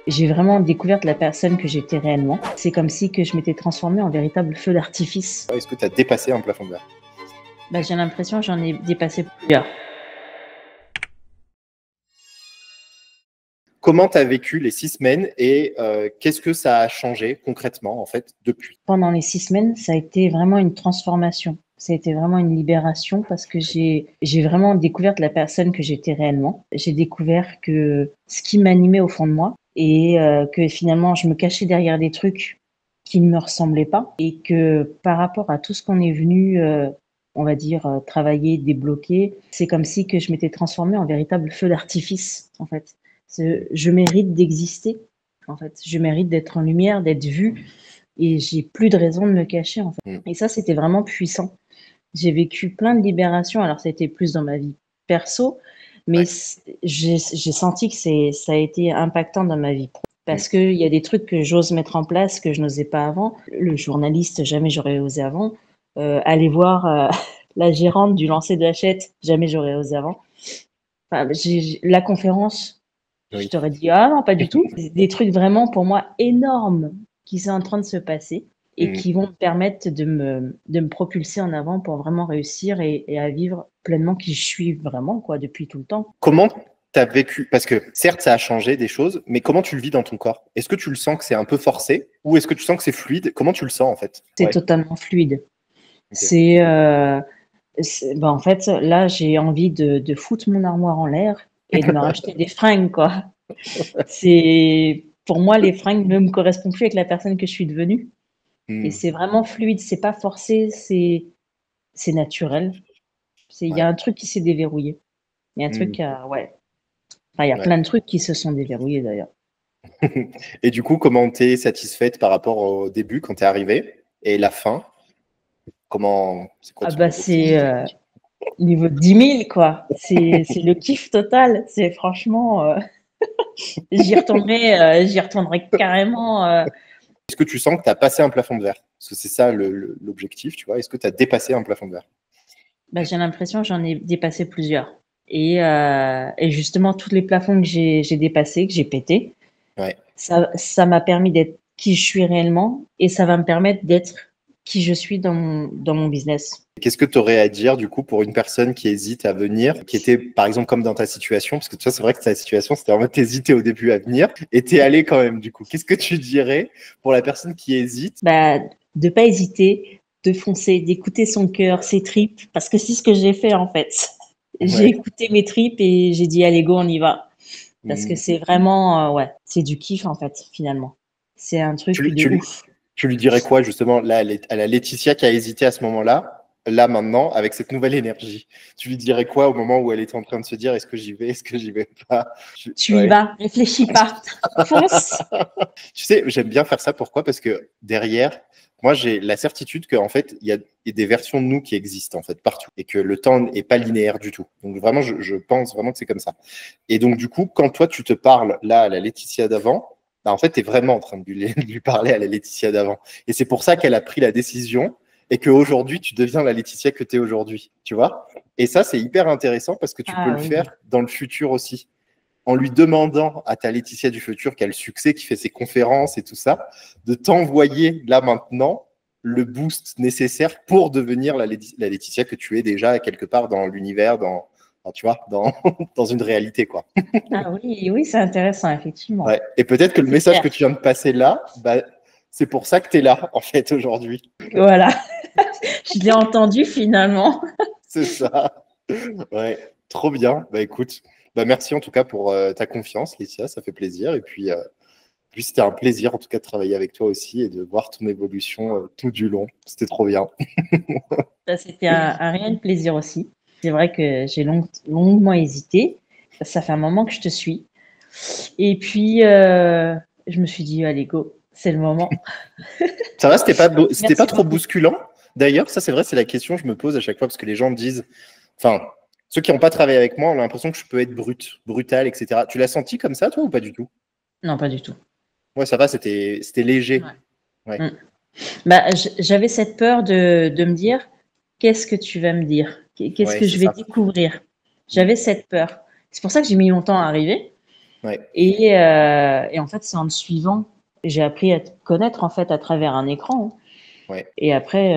J'ai vraiment découvert la personne que j'étais réellement. C'est comme si que je m'étais transformée en véritable feu d'artifice. Est-ce que tu as dépassé un plafond de verre? J'ai l'impression que j'en ai dépassé plusieurs. Comment tu as vécu les 6 semaines et qu'est-ce que ça a changé concrètement en fait depuis? Pendant les 6 semaines, ça a été vraiment une transformation. Ça a été vraiment une libération parce que j'ai vraiment découvert la personne que j'étais réellement. J'ai découvert que ce qui m'animait au fond de moi et que finalement je me cachais derrière des trucs qui ne me ressemblaient pas et que par rapport à tout ce qu'on est venu, on va dire, travailler, débloquer, c'est comme si que je m'étais transformée en véritable feu d'artifice en fait. Je mérite d'exister en fait. Je mérite d'être en lumière, d'être vue et j'ai plus de raison de me cacher en fait. Et ça, c'était vraiment puissant. J'ai vécu plein de libérations. Alors, ça a été plus dans ma vie perso, mais Ouais. j'ai senti que ça a été impactant dans ma vie pro. Parce qu'il y a des trucs que j'ose mettre en place que je n'osais pas avant. Le journaliste, jamais j'aurais osé avant. Aller voir la gérante du lancer de Hachette, jamais j'aurais osé avant. Enfin, la conférence, je Oui. t'aurais dit, ah non, pas du tout. Des trucs vraiment pour moi énormes qui sont en train de se passer et qui vont me permettre de me propulser en avant pour vraiment réussir et à vivre pleinement qui je suis vraiment, quoi, depuis tout le temps. Comment tu as vécu? Parce que certes, ça a changé des choses, mais comment tu le vis dans ton corps? Est-ce que tu le sens que c'est un peu forcé ou est-ce que tu sens que c'est fluide? Comment tu le sens en fait? C'est Ouais. totalement fluide. Ok. En fait, là, j'ai envie de foutre mon armoire en l'air et de me racheter des fringues, quoi. Pour moi, les fringues ne me correspondent plus avec la personne que je suis devenue. Et c'est vraiment fluide, c'est pas forcé, c'est naturel. Il y a Ouais. un truc qui s'est déverrouillé. Il y a un truc, ouais. Enfin, il y a Ouais. plein de trucs qui se sont déverrouillés d'ailleurs. Et du coup, comment t'es satisfaite par rapport au début quand t'es arrivée et la fin? C'est quoi Ah ton bah niveau de c'est satisfaction? niveau 10 000 quoi. C'est le kiff total. C'est franchement, j'y retournerai carrément. Est-ce que tu sens que tu as passé un plafond de verre? Parce que c'est ça l'objectif, tu vois. Est-ce que tu as dépassé un plafond de verre? J'ai l'impression que j'en ai dépassé plusieurs. Et justement, tous les plafonds que j'ai dépassés, que j'ai pétés, Ouais. ça m'a permis d'être qui je suis réellement et ça va me permettre d'être qui je suis dans mon business. Qu'est-ce que tu aurais à dire, du coup, pour une personne qui hésite à venir, qui était, par exemple, comme dans ta situation, parce que tu vois, c'est vrai que ta situation, c'était en mode t'hésitais au début à venir, et t'es allé quand même, du coup. Qu'est-ce que tu dirais pour la personne qui hésite? De pas hésiter, de foncer, d'écouter son cœur, ses tripes, parce que c'est ce que j'ai fait en fait. J'ai Ouais. écouté mes tripes et j'ai dit allez go, on y va. Parce que Hmm. c'est vraiment, ouais, c'est du kiff en fait, finalement. C'est un Tu, truc lui- de tu, lui- ouf. tu lui dirais quoi, justement, là, à la Laetitia qui a hésité à ce moment-là, là, maintenant, avec cette nouvelle énergie? Tu lui dirais quoi au moment où elle était en train de se dire, est-ce que j'y vais, est-ce que j'y vais pas? Tu y Ouais. vas, réfléchis pas, fonce. Tu sais, j'aime bien faire ça. Pourquoi? Parce que derrière, moi, j'ai la certitude qu'en fait, il y a des versions de nous qui existent en fait partout et que le temps n'est pas linéaire du tout. Donc vraiment, je pense vraiment que c'est comme ça. Et donc du coup, quand toi, tu te parles là à la Laetitia d'avant, bah, en fait, tu es vraiment en train de lui parler à la Laetitia d'avant. Et c'est pour ça qu'elle a pris la décision et qu'aujourd'hui, tu deviens la Laetitia que tu es aujourd'hui. Tu vois? Et ça, c'est hyper intéressant parce que tu peux Ah le oui. faire dans le futur aussi en lui demandant à ta Laetitia du futur qui a le succès, qui fait ses conférences et tout ça, de t'envoyer là maintenant le boost nécessaire pour devenir la Laetitia que tu es déjà quelque part dans l'univers, tu vois, dans une réalité, quoi. Ah oui, oui, c'est intéressant, effectivement. Ouais. Et peut-être que le C'est message clair. que tu viens de passer là, bah, c'est pour ça que tu es là, en fait, aujourd'hui. Voilà, je l'ai entendu finalement. C'est ça. Ouais, trop bien. Bah écoute, bah merci en tout cas pour ta confiance, Laetitia, ça fait plaisir. Et puis c'était un plaisir en tout cas de travailler avec toi aussi et de voir ton évolution tout du long. C'était trop bien. C'était un réel plaisir aussi. C'est vrai que j'ai longuement hésité. Ça fait un moment que je te suis. Et puis, je me suis dit, allez, go, c'est le moment. Ça va, c'était pas Merci trop beaucoup. bousculant. D'ailleurs, ça c'est vrai, c'est la question que je me pose à chaque fois parce que les gens me disent, enfin, ceux qui n'ont pas travaillé avec moi ont l'impression que je peux être brutal, etc. Tu l'as senti comme ça, toi, ou pas du tout? Non, pas du tout. Ouais, ça va, c'était léger. Ouais. Ouais, Mm. J'avais cette peur de me dire, qu'est-ce que tu vas me dire? Qu'est-ce ouais, que c'est je vais ça. découvrir? Mm. J'avais cette peur. C'est pour ça que j'ai mis longtemps à arriver. Ouais. Et en fait, c'est en le suivant, j'ai appris à te connaître en fait à travers un écran. Ouais. Et après,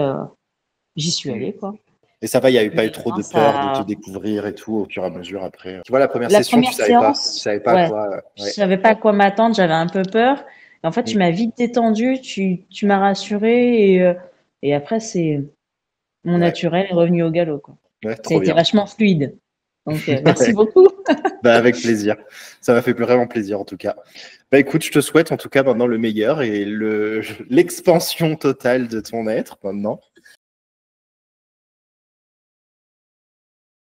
j'y suis allée, quoi. Et ça va, il n'y a pas eu Mais trop non, de peur de te découvrir et tout au fur et à mesure après. Tu vois, la première La session, première tu séance, savais pas à ouais, quoi. je Ouais. savais pas à quoi m'attendre, j'avais un peu peur. Et en fait, tu Mm. m'as vite détendue, tu m'as rassurée et après, c'est mon Ouais. naturel est revenu au galop, quoi. Ouais, Ça a trop été bien. vachement fluide. Donc, merci Ouais. beaucoup. Bah, avec plaisir. Ça m'a fait vraiment plaisir en tout cas. Bah écoute, je te souhaite en tout cas maintenant le meilleur et l'expansion totale de ton être maintenant.